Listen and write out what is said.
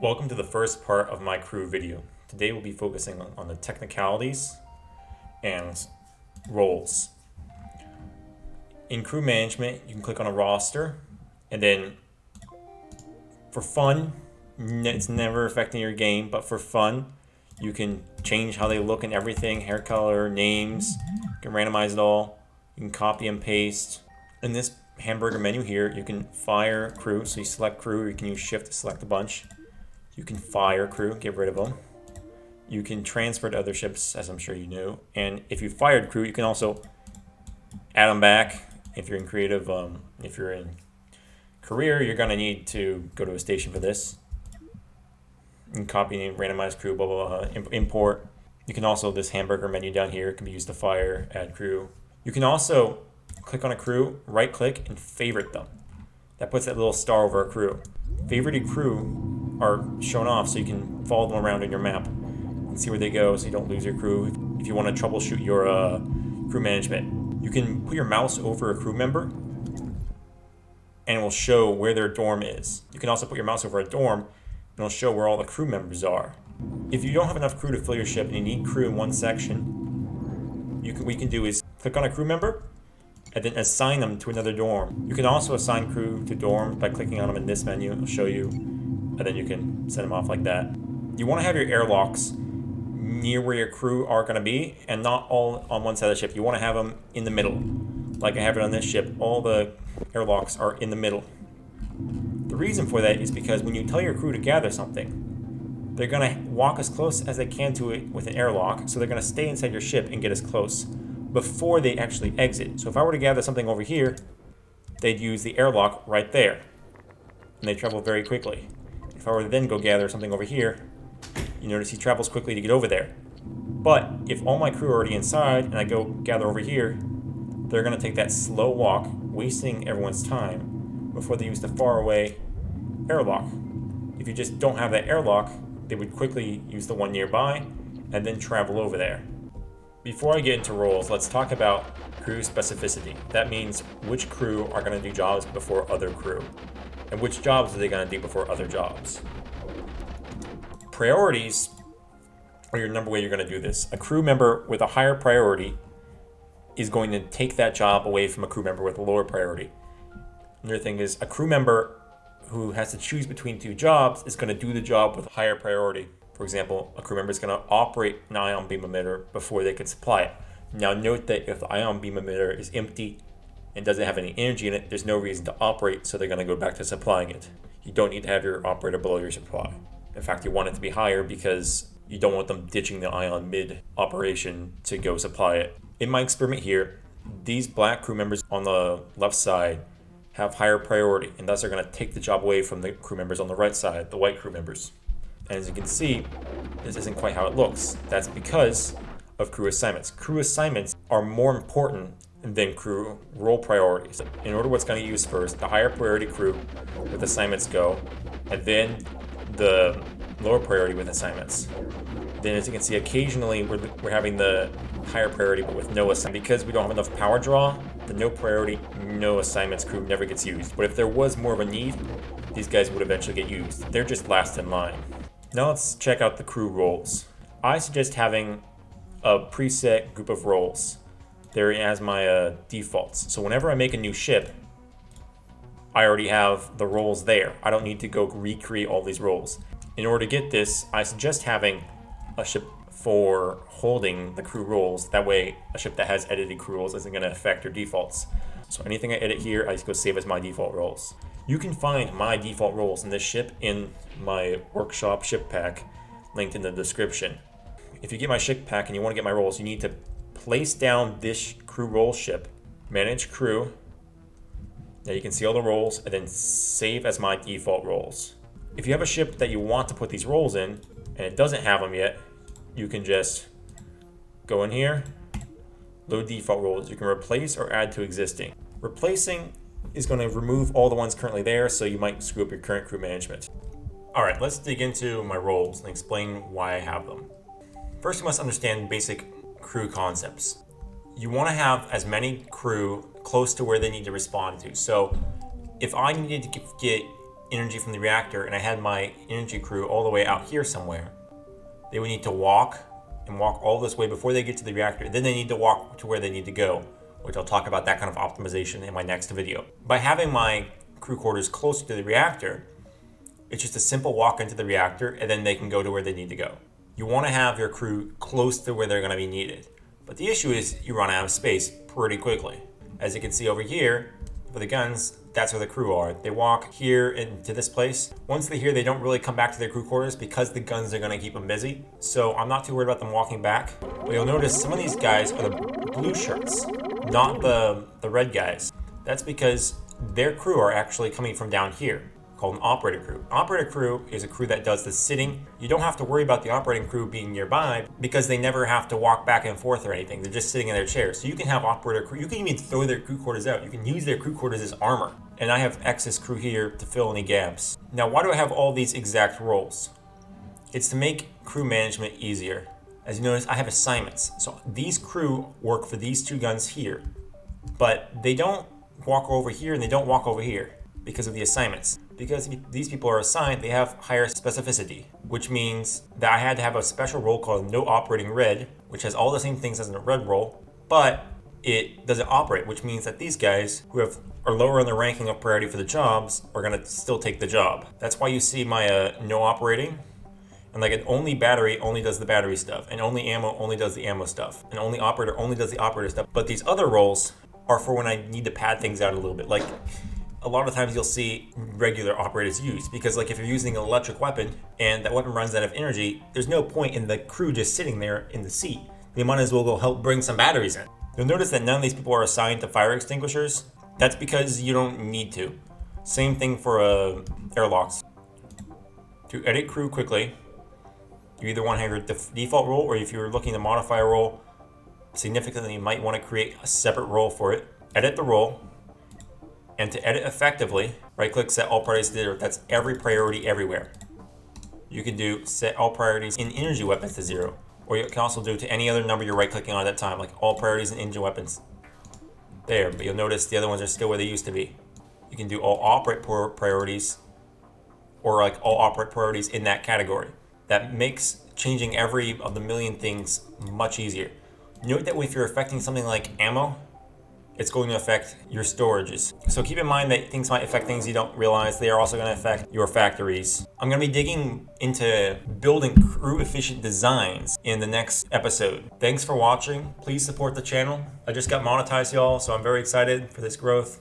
Welcome to the first part of my crew video. Today we'll be focusing on the technicalities and roles. In crew management, you can click on a roster, and then for fun, it's never affecting your game, but for fun, you can change how they look and everything, hair color, names, you can randomize it all, you can copy and paste. In this hamburger menu here, you can fire crew, so you select crew, or you can use shift to select a bunch. You can fire crew, get rid of them. You can transfer to other ships, as I'm sure you know. And if you fired crew, you can also add them back. If you're in creative, if you're in career, you're gonna need to go to a station for this. You can copy and randomize crew, blah, blah, blah, import. You can also, this hamburger menu down here can be used to fire, add crew. You can also click on a crew, right click, and favorite them. That puts that little star over a crew. Favorited crew are shown off so you can follow them around in your map and see where they go so you don't lose your crew. If you want to troubleshoot your crew management, you can put your mouse over a crew member and it will show where their dorm is. You can also put your mouse over a dorm and it'll show where all the crew members are. If you don't have enough crew to fill your ship and you need crew in one section, what you can do is click on a crew member and then assign them to another dorm. You can also assign crew to dorm by clicking on them in this menu. It'll show you, and then you can send them off like that. You want to have your airlocks near where your crew are going to be and not all on one side of the ship. You want to have them in the middle. Like I have it on this ship, all the airlocks are in the middle. The reason for that is because when you tell your crew to gather something, they're going to walk as close as they can to it with an airlock, so they're going to stay inside your ship and get as close before they actually exit. So if I were to gather something over here, they'd use the airlock right there, and they travel very quickly. If I were to then go gather something over here, you notice he travels quickly to get over there. But if all my crew are already inside and I go gather over here, they're going to take that slow walk, wasting everyone's time before they use the far away airlock. If you just don't have that airlock, they would quickly use the one nearby and then travel over there. Before I get into roles, let's talk about crew specificity. That means which crew are going to do jobs before other crew, and which jobs are they going to do before other jobs. Priorities are your number way you're going to do this. A crew member with a higher priority is going to take that job away from a crew member with a lower priority. Another thing is a crew member who has to choose between two jobs is going to do the job with a higher priority. For example, a crew member is going to operate an ion beam emitter before they can supply it. Now note that if the ion beam emitter is empty and doesn't have any energy in it, there's no reason to operate, so they're going to go back to supplying it. You don't need to have your operator below your supply. In fact, you want it to be higher because you don't want them ditching the ion mid-operation to go supply it. In my experiment here, these black crew members on the left side have higher priority, and thus are going to take the job away from the crew members on the right side, the white crew members. And as you can see, this isn't quite how it looks. That's because of crew assignments. Crew assignments are more important than crew role priorities. In order, what's going to use first, the higher priority crew with assignments go, and then the lower priority with assignments. Then as you can see, occasionally we're having the higher priority but with no assignment. Because we don't have enough power draw, the no priority, no assignments crew never gets used. But if there was more of a need, these guys would eventually get used. They're just last in line. Now let's check out the crew roles. I suggest having a preset group of roles there as my defaults. So whenever I make a new ship, I already have the roles there. I don't need to go recreate all these roles. In order to get this, I suggest having a ship for holding the crew roles. That way, a ship that has edited crew roles isn't going to affect your defaults. So anything I edit here, I just go save as my default roles. You can find my default roles in this ship in my workshop ship pack, linked in the description. If you get my ship pack and you want to get my roles, you need to place down this crew role ship, manage crew. Now you can see all the roles, and then save as my default roles. If you have a ship that you want to put these roles in, and it doesn't have them yet, you can just go in here, load default roles. You can replace or add to existing. Replacing is going to remove all the ones currently there, so you might screw up your current crew management. All right, let's dig into my roles and explain why I have them. First, you must understand basic crew concepts. You want to have as many crew close to where they need to respond to. So if I needed to get energy from the reactor and I had my energy crew all the way out here somewhere, they would need to walk all this way before they get to the reactor. Then they need to walk to where they need to go, which I'll talk about that kind of optimization in my next video. By having my crew quarters closer to the reactor, it's just a simple walk into the reactor and then they can go to where they need to go. You want to have your crew close to where they're going to be needed. But the issue is you run out of space pretty quickly. As you can see over here, for the guns, that's where the crew are. They walk here into this place. Once they're here, they don't really come back to their crew quarters because the guns are going to keep them busy. So I'm not too worried about them walking back. But you'll notice some of these guys are the blue shirts, not the red guys. That's because their crew are actually coming from down here, called an operator crew. Operator crew is a crew that does the sitting. You don't have to worry about the operating crew being nearby because they never have to walk back and forth or anything. They're just sitting in their chairs. So you can have operator crew. You can even throw their crew quarters out. You can use their crew quarters as armor. And I have excess crew here to fill any gaps. Now, why do I have all these exact roles? It's to make crew management easier. As you notice, I have assignments. So these crew work for these two guns here, but they don't walk over here and they don't walk over here because of the assignments. Because these people are assigned, they have higher specificity, which means that I had to have a special role called no operating red, which has all the same things as a red role, but it doesn't operate, which means that these guys who are lower in the ranking of priority for the jobs are going to still take the job. That's why you see my no operating, and like an only battery only does the battery stuff, and only ammo only does the ammo stuff, and only operator only does the operator stuff. But these other roles are for when I need to pad things out a little bit. Like a lot of times you'll see regular operators used, because like if you're using an electric weapon and that weapon runs out of energy, there's no point in the crew just sitting there in the seat. They might as well go help bring some batteries in. You'll notice that none of these people are assigned to fire extinguishers. That's because you don't need to. Same thing for airlocks. To edit crew quickly, you either want to have your default role, or if you're looking to modify a role significantly, you might want to create a separate role for it. Edit the role. And to edit effectively, right-click Set All Priorities to 0. That's every priority everywhere. You can do Set All Priorities in Energy Weapons to 0. Or you can also do to any other number you're right-clicking on at that time, like All Priorities in Engine Weapons. There, but you'll notice the other ones are still where they used to be. You can do All Operate Priorities, or like All Operate Priorities in that category. That makes changing every of the million things much easier. Note that if you're affecting something like ammo, it's going to affect your storages. So keep in mind that things might affect things you don't realize. They are also going to affect your factories. I'm going to be digging into building crew efficient designs in the next episode. Thanks for watching. Please support the channel. I just got monetized, y'all, so I'm very excited for this growth.